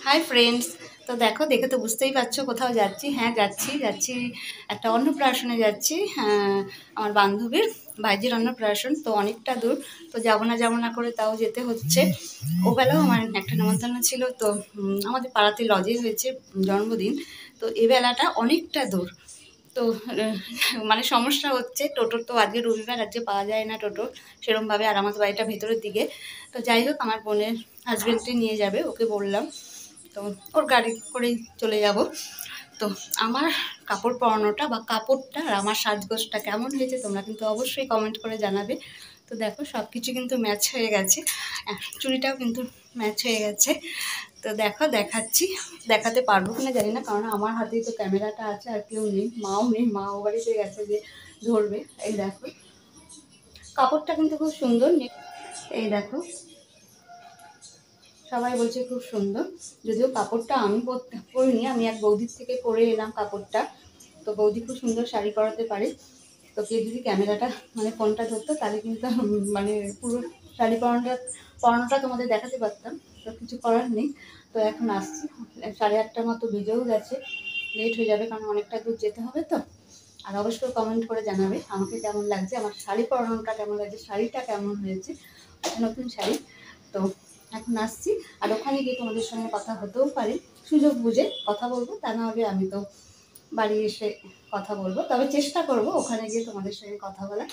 Hi friends. তো দেখো, দেখে তো বুঝতেই পারছো কোথাও যাচ্ছি। হ্যাঁ, যাচ্ছি যাচ্ছি একটা অন্নপ্রাশনে যাচ্ছি। আমার বান্ধবীর ভাইজির অন্নপ্রাশন, তো অনেকটা দূর। তো যাবো না করে তাও যেতে হচ্ছে। ওবেলাও আমার একটা নেমন্তন্ন ছিল, তো আমাদের পাড়াতে লজে হয়েছে জন্মদিন। তো এ বেলাটা অনেকটা দূর। তো মানে সমস্যা হচ্ছে, টোটোর তো আজকে রবিবার, আজকে পাওয়া যায় না টোটো সেরমভাবে, আর আমাদের বাড়িটা ভেতরের দিকে। তো যাই হোক, আমার বোনের হাজব্যান্ডকে নিয়ে যাবে, ওকে বললাম। তো ওর গাড়ি করেই চলে যাব। তো আমার কাপড় পরানোটা বা কাপড়টা আর আমার সাজগোজটা কেমন হয়েছে তোমরা কিন্তু অবশ্যই কমেন্ট করে জানাবে। তো দেখো, সব কিছু কিন্তু ম্যাচ হয়ে গেছে, চুড়িটাও কিন্তু ম্যাচ হয়ে গেছে। তো দেখো, দেখাচ্ছি। দেখাতে পারবো কিনা জানি না, কারণ আমার হাতেই তো ক্যামেরাটা আছে, আর কেউ নেই, মাও নেই, মা ও বাড়িতে গেছে যে ধরবে। এই দেখো, কাপড়টা কিন্তু খুব সুন্দর। এই দেখো, সবাই বলছে খুব সুন্দর। যদিও কাপড়টা আমি পরিনি, আমি এক বৌদির থেকে পরে এলাম কাপড়টা। তো বৌদি খুব সুন্দর শাড়ি পরাতে পারে। তো কেউ যদি ক্যামেরাটা মানে ফোনটা ধরতো, তাহলে কিন্তু মানে পুরো শাড়ি পরানোটা তোমাদের দেখাতে পারতাম। তো কিছু করার নেই। তো এখন আসছি, 8:30 মতো বেজেও গেছে, লেট হয়ে যাবে, কারণ অনেকটা দূর যেতে হবে। তো আর অবশ্যই কমেন্ট করে জানাবে আমাকে কেমন লাগছে, আমার শাড়ি পরানোটা কেমন লাগছে, শাড়িটা কেমন হয়েছে, নতুন শাড়ি। তো এখন আসছি, আর ওখানে গিয়ে তোমাদের সঙ্গে কথা হতেও পারে, সুযোগ বুঝে কথা বলবো। তা না হলে আমি তো বাড়ি এসে কথা বলবো, তবে চেষ্টা করব ওখানে গিয়ে তোমাদের সঙ্গে কথা বলার।